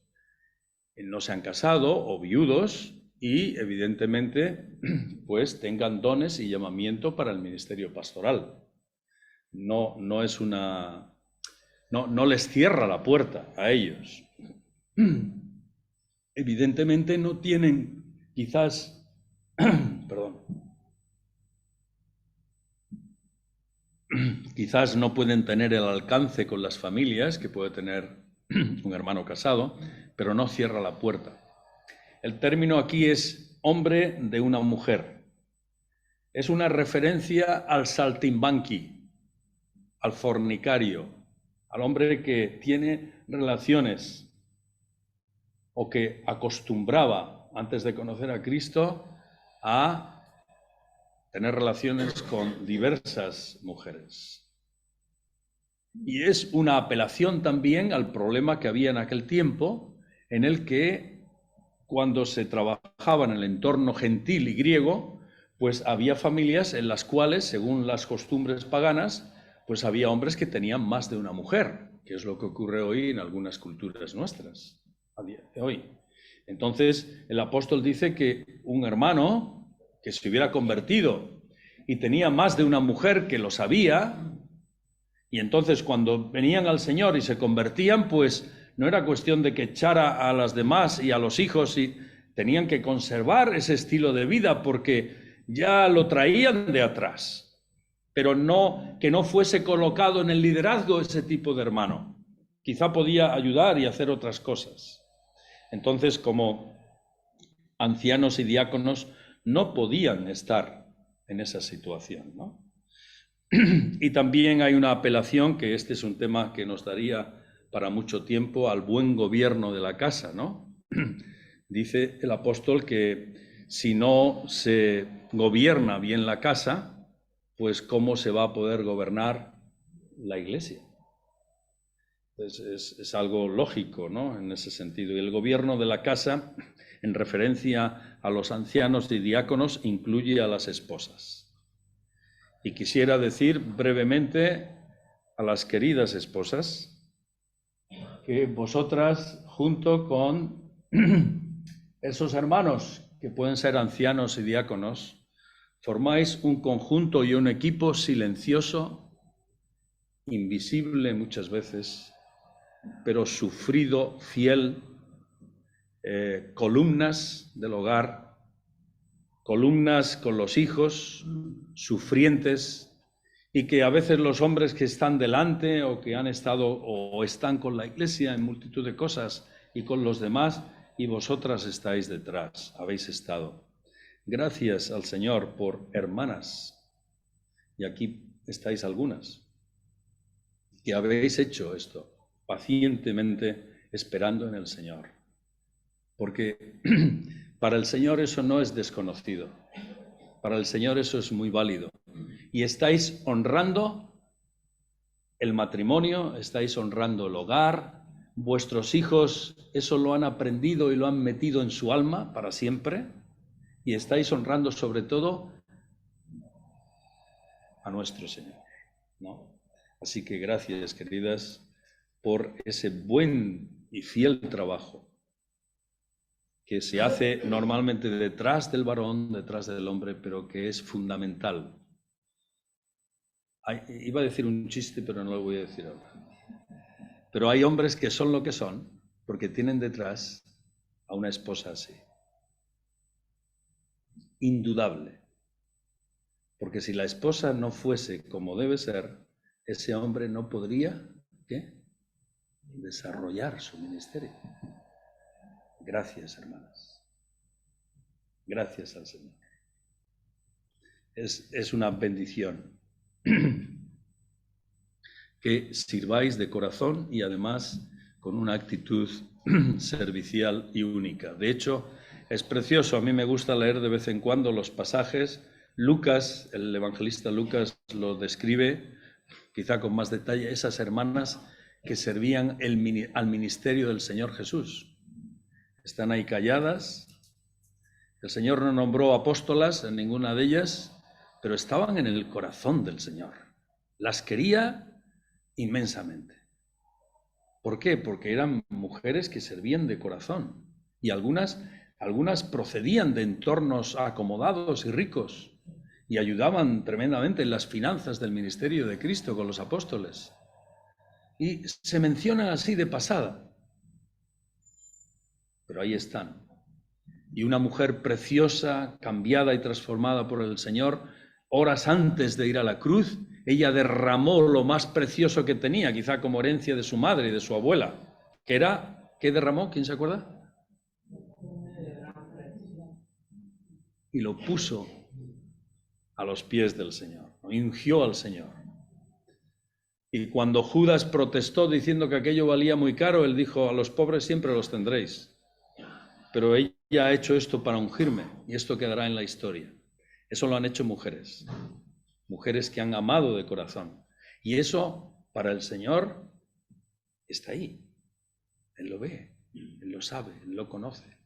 no se han casado o viudos y evidentemente pues tengan dones y llamamiento para el ministerio pastoral. No es una... no les cierra la puerta a ellos. Evidentemente no tienen quizás, perdón, quizás no pueden tener el alcance con las familias que puede tener un hermano casado, pero no cierra la puerta. El término aquí es hombre de una mujer. Es una referencia al saltimbanqui, al fornicario, al hombre que tiene relaciones o que acostumbraba, antes de conocer a Cristo, a tener relaciones con diversas mujeres. Y es una apelación también al problema que había en aquel tiempo, en el que cuando se trabajaba en el entorno gentil y griego, pues había familias en las cuales, según las costumbres paganas, pues había hombres que tenían más de una mujer, que es lo que ocurre hoy en algunas culturas nuestras, a día de hoy. Entonces, el apóstol dice que un hermano que se hubiera convertido y tenía más de una mujer que lo sabía, y entonces cuando venían al Señor y se convertían, pues no era cuestión de que echara a las demás y a los hijos, y tenían que conservar ese estilo de vida porque ya lo traían de atrás, pero no que no fuese colocado en el liderazgo ese tipo de hermano. Quizá podía ayudar y hacer otras cosas. Entonces, como ancianos y diáconos no podían estar en esa situación, ¿no? Y también hay una apelación, que este es un tema que nos daría para mucho tiempo, al buen gobierno de la casa, ¿no? Dice el apóstol que si no se gobierna bien la casa, pues ¿cómo se va a poder gobernar la iglesia? Es algo lógico, ¿no? En ese sentido. Y el gobierno de la casa, en referencia a los ancianos y diáconos, incluye a las esposas. Y quisiera decir brevemente a las queridas esposas que vosotras, junto con esos hermanos que pueden ser ancianos y diáconos, formáis un conjunto y un equipo silencioso, invisible muchas veces, pero sufrido, fiel, columnas del hogar, columnas con los hijos, sufrientes, y que a veces los hombres que están delante o que han estado o están con la iglesia en multitud de cosas y con los demás, y vosotras estáis detrás, habéis estado. Gracias al Señor por hermanas, y aquí estáis algunas, que habéis hecho esto pacientemente esperando en el Señor. Porque para el Señor eso no es desconocido, para el Señor eso es muy válido. Y estáis honrando el matrimonio, estáis honrando el hogar, vuestros hijos eso lo han aprendido y lo han metido en su alma para siempre, y estáis honrando sobre todo a nuestro Señor, ¿no? Así que gracias, queridas, por ese buen y fiel trabajo que se hace normalmente detrás del varón, detrás del hombre, pero que es fundamental. Iba a decir un chiste, pero no lo voy a decir ahora. Pero hay hombres que son lo que son porque tienen detrás a una esposa así. Indudable. Porque si la esposa no fuese como debe ser, ese hombre no podría, ¿qué?, desarrollar su ministerio. Gracias, hermanas. Gracias al Señor. Es una bendición que sirváis de corazón y además con una actitud servicial y única. De hecho, es precioso. A mí me gusta leer de vez en cuando los pasajes. Lucas, el evangelista Lucas, lo describe quizá con más detalle, esas hermanas que servían al ministerio del Señor Jesús. Están ahí calladas. El Señor no nombró apóstolas en ninguna de ellas, pero estaban en el corazón del Señor. Las quería inmensamente. ¿Por qué? Porque eran mujeres que servían de corazón. Y algunas Algunas procedían de entornos acomodados y ricos y ayudaban tremendamente en las finanzas del ministerio de Cristo con los apóstoles. Y se mencionan así de pasada, pero ahí están. Y una mujer preciosa, cambiada y transformada por el Señor, horas antes de ir a la cruz, ella derramó lo más precioso que tenía, quizá como herencia de su madre y de su abuela, que era, ¿qué derramó? ¿Quién se acuerda? Y lo puso a los pies del Señor, ungió al Señor. Y cuando Judas protestó diciendo que aquello valía muy caro, él dijo, a los pobres siempre los tendréis, pero ella ha hecho esto para ungirme y esto quedará en la historia. Eso lo han hecho mujeres, mujeres que han amado de corazón. Y eso para el Señor está ahí. Él lo ve, Él lo sabe, Él lo conoce.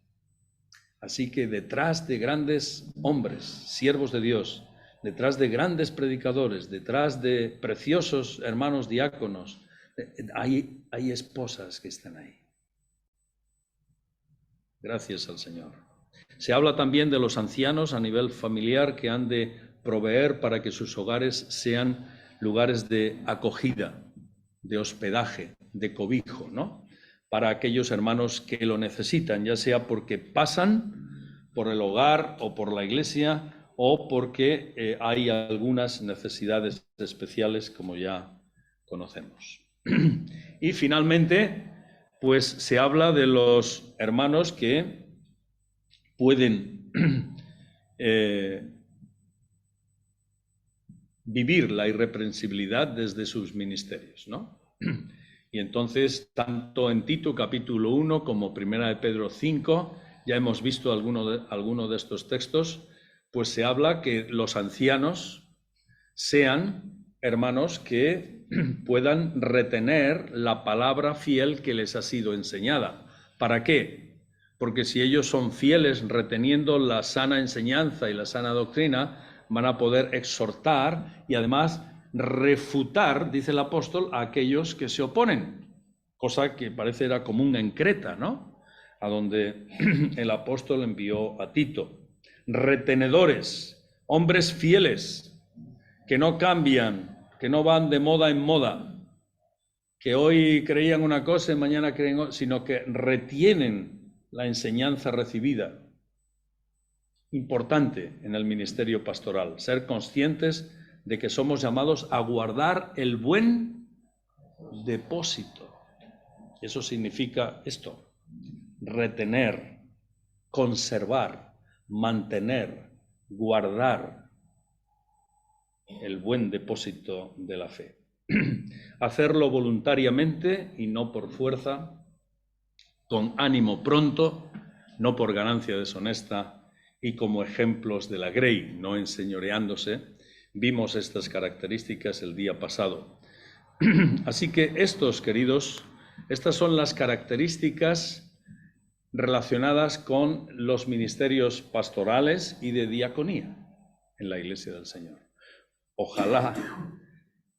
Así que detrás de grandes hombres, siervos de Dios, detrás de grandes predicadores, detrás de preciosos hermanos diáconos, hay esposas que están ahí. Gracias al Señor. Se habla también de los ancianos a nivel familiar que han de proveer para que sus hogares sean lugares de acogida, de hospedaje, de cobijo, ¿no? Para aquellos hermanos que lo necesitan, ya sea porque pasan por el hogar o por la iglesia o porque hay algunas necesidades especiales como ya conocemos. Y finalmente, pues se habla de los hermanos que pueden vivir la irreprensibilidad desde sus ministerios, ¿no? Y entonces, tanto en Tito capítulo 1 como Primera de Pedro 5, ya hemos visto alguno de estos textos, pues se habla que los ancianos sean hermanos que puedan retener la palabra fiel que les ha sido enseñada. ¿Para qué? Porque si ellos son fieles reteniendo la sana enseñanza y la sana doctrina, van a poder exhortar y además refutar, dice el apóstol, a aquellos que se oponen, cosa que parece era común en Creta, ¿no? A donde el apóstol envió a Tito. Retenedores, hombres fieles, que no cambian, que no van de moda en moda, que hoy creían una cosa y mañana creen otra, sino que retienen la enseñanza recibida. Importante en el ministerio pastoral, ser conscientes de que somos llamados a guardar el buen depósito. Eso significa esto, retener, conservar, mantener, guardar el buen depósito de la fe. Hacerlo voluntariamente y no por fuerza, con ánimo pronto, no por ganancia deshonesta, y como ejemplos de la grey, no enseñoreándose. Vimos estas características el día pasado. Así que estos, queridos, estas son las características relacionadas con los ministerios pastorales y de diaconía en la Iglesia del Señor. Ojalá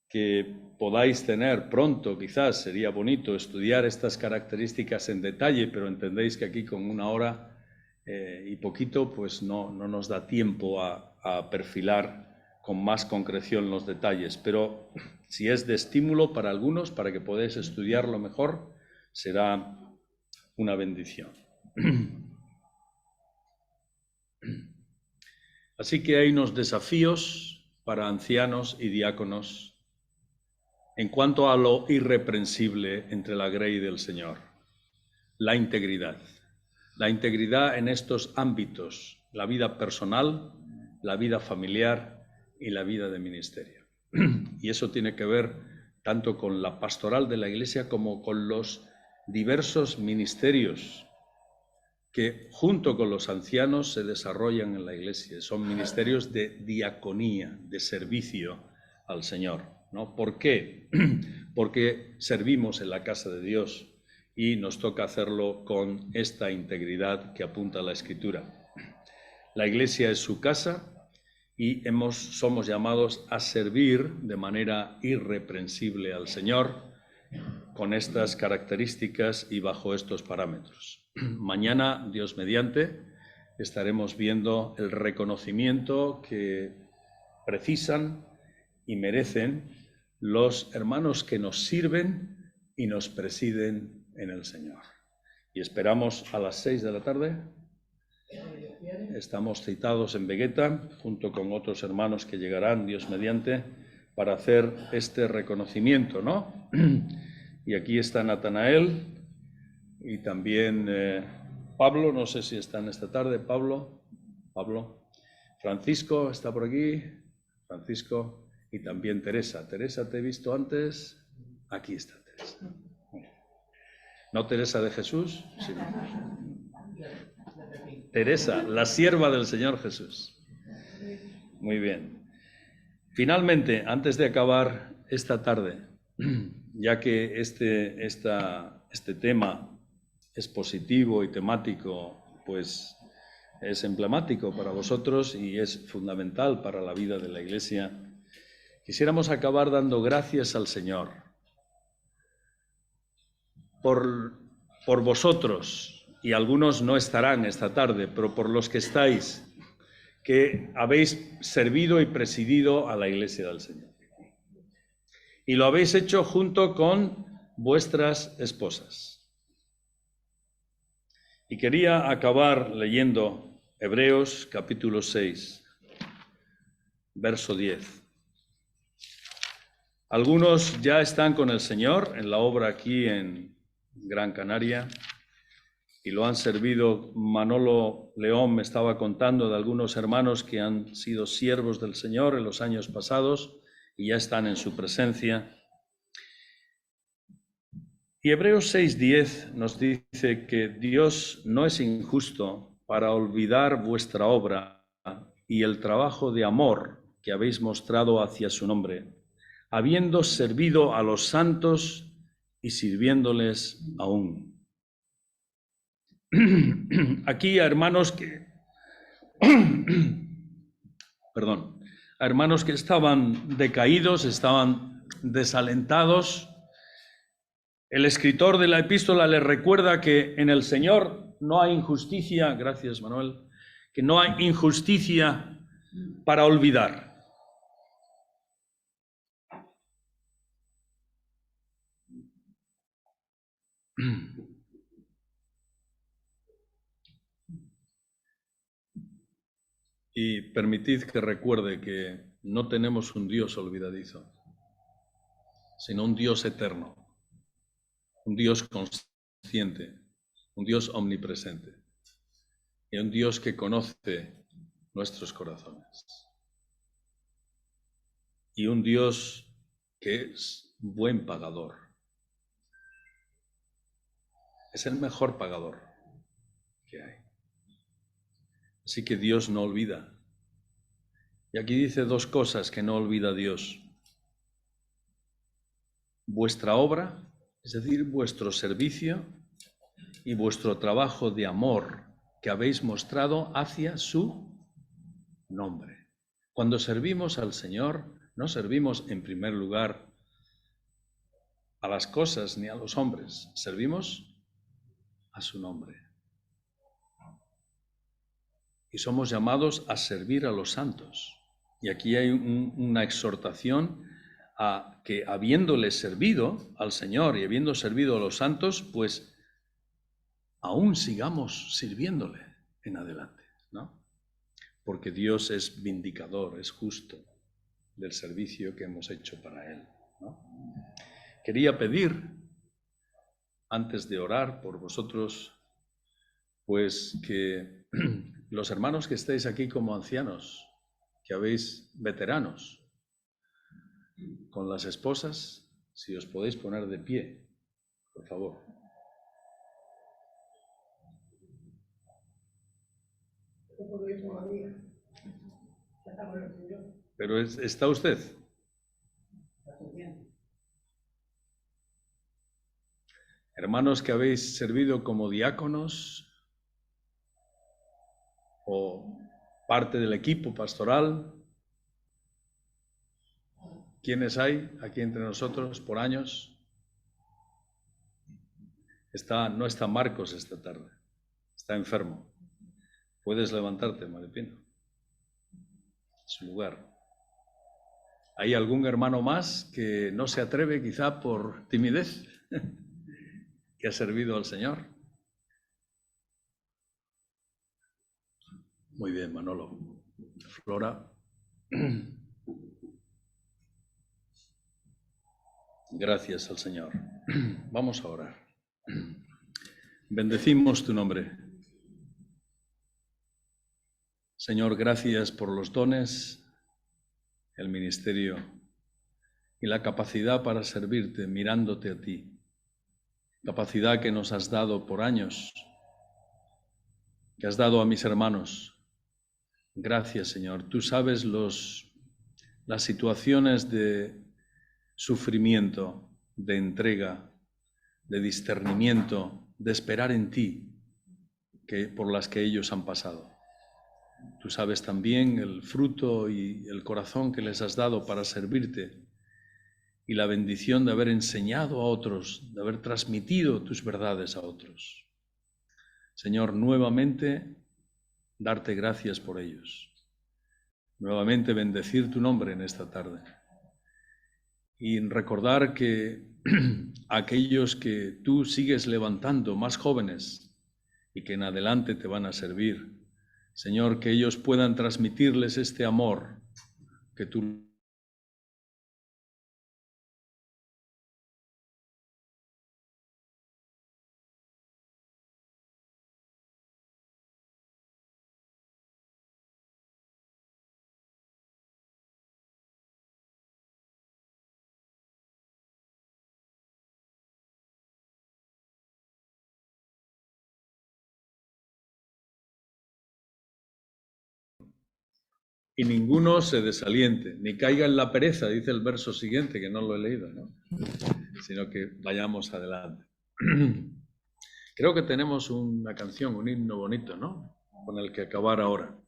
que podáis tener pronto, quizás sería bonito estudiar estas características en detalle, pero entendéis que aquí con una hora y poquito, pues no nos da tiempo a perfilar con más concreción los detalles, pero si es de estímulo para algunos, para que podáis estudiarlo mejor, será una bendición. Así que hay unos desafíos para ancianos y diáconos en cuanto a lo irreprensible entre la grey del Señor, la integridad. La integridad en estos ámbitos, la vida personal, la vida familiar y la vida de ministerio. Y eso tiene que ver tanto con la pastoral de la Iglesia como con los diversos ministerios que junto con los ancianos se desarrollan en la Iglesia. Son ministerios de diaconía, de servicio al Señor, ¿no? ¿Por qué? Porque servimos en la casa de Dios y nos toca hacerlo con esta integridad que apunta a la Escritura. La Iglesia es su casa y somos llamados a servir de manera irreprensible al Señor con estas características y bajo estos parámetros. Mañana, Dios mediante, estaremos viendo el reconocimiento que precisan y merecen los hermanos que nos sirven y nos presiden en el Señor. Y esperamos a las 6 de la tarde. Estamos citados en Vegueta, junto con otros hermanos que llegarán, Dios mediante, para hacer este reconocimiento, ¿no? Y aquí está Natanael y también Pablo, no sé si están esta tarde, Pablo, Francisco está por aquí, Francisco, y también Teresa. Teresa, te he visto antes, aquí está Teresa. No Teresa de Jesús, sino Teresa, la sierva del Señor Jesús. Muy bien. Finalmente, antes de acabar esta tarde, ya que este tema es positivo y temático, pues es emblemático para vosotros y es fundamental para la vida de la Iglesia, quisiéramos acabar dando gracias al Señor por vosotros, y algunos no estarán esta tarde, pero por los que estáis, que habéis servido y presidido a la Iglesia del Señor. Y lo habéis hecho junto con vuestras esposas. Y quería acabar leyendo Hebreos capítulo 6, verso 10. Algunos ya están con el Señor en la obra aquí en Gran Canaria y lo han servido. Manolo León me estaba contando de algunos hermanos que han sido siervos del Señor en los años pasados y ya están en su presencia. Y Hebreos 6:10 nos dice que Dios no es injusto para olvidar vuestra obra y el trabajo de amor que habéis mostrado hacia su nombre, habiendo servido a los santos y sirviéndoles aún. Aquí a hermanos que a hermanos que estaban decaídos, estaban desalentados. El escritor de la epístola les recuerda que en el Señor no hay injusticia, gracias Manuel, que no hay injusticia para olvidar. Y permitid que recuerde que no tenemos un Dios olvidadizo, sino un Dios eterno, un Dios consciente, un Dios omnipresente y un Dios que conoce nuestros corazones. Y un Dios que es buen pagador. Es el mejor pagador que hay. Así que Dios no olvida. Y aquí dice dos cosas que no olvida Dios. Vuestra obra, es decir, vuestro servicio y vuestro trabajo de amor que habéis mostrado hacia su nombre. Cuando servimos al Señor, no servimos en primer lugar a las cosas ni a los hombres, servimos a su nombre. Y somos llamados a servir a los santos. Y aquí hay una exhortación a que, habiéndole servido al Señor y habiendo servido a los santos, pues aún sigamos sirviéndole en adelante, ¿no? Porque Dios es vindicador, es justo del servicio que hemos hecho para Él, ¿no? Quería pedir, antes de orar por vosotros, pues que los hermanos que estáis aquí como ancianos, que habéis veteranos, con las esposas, si os podéis poner de pie, por favor. Pero ¿está usted? Hermanos que habéis servido como diáconos o parte del equipo pastoral, ¿quiénes hay aquí entre nosotros por años? No está Marcos esta tarde, está enfermo. Puedes levantarte, Maripino, su lugar. ¿Hay algún hermano más que no se atreve, quizá por timidez, que ha servido al Señor? Muy bien, Manolo. Flora. Gracias al Señor. Vamos a orar. Bendecimos tu nombre. Señor, gracias por los dones, el ministerio y la capacidad para servirte mirándote a ti. Capacidad que nos has dado por años, que has dado a mis hermanos. Gracias, Señor. Tú sabes las situaciones de sufrimiento, de entrega, de discernimiento, de esperar en ti, por las que ellos han pasado. Tú sabes también el fruto y el corazón que les has dado para servirte y la bendición de haber enseñado a otros, de haber transmitido tus verdades a otros. Señor, nuevamente darte gracias por ellos. Nuevamente bendecir tu nombre en esta tarde. Y recordar que aquellos que tú sigues levantando, más jóvenes, y que en adelante te van a servir, Señor, que ellos puedan transmitirles este amor que tú y ninguno se desaliente, ni caiga en la pereza, dice el verso siguiente, que no lo he leído, ¿no? Sino que vayamos adelante. Creo que tenemos una canción, un himno bonito, ¿no? Con el que acabar ahora.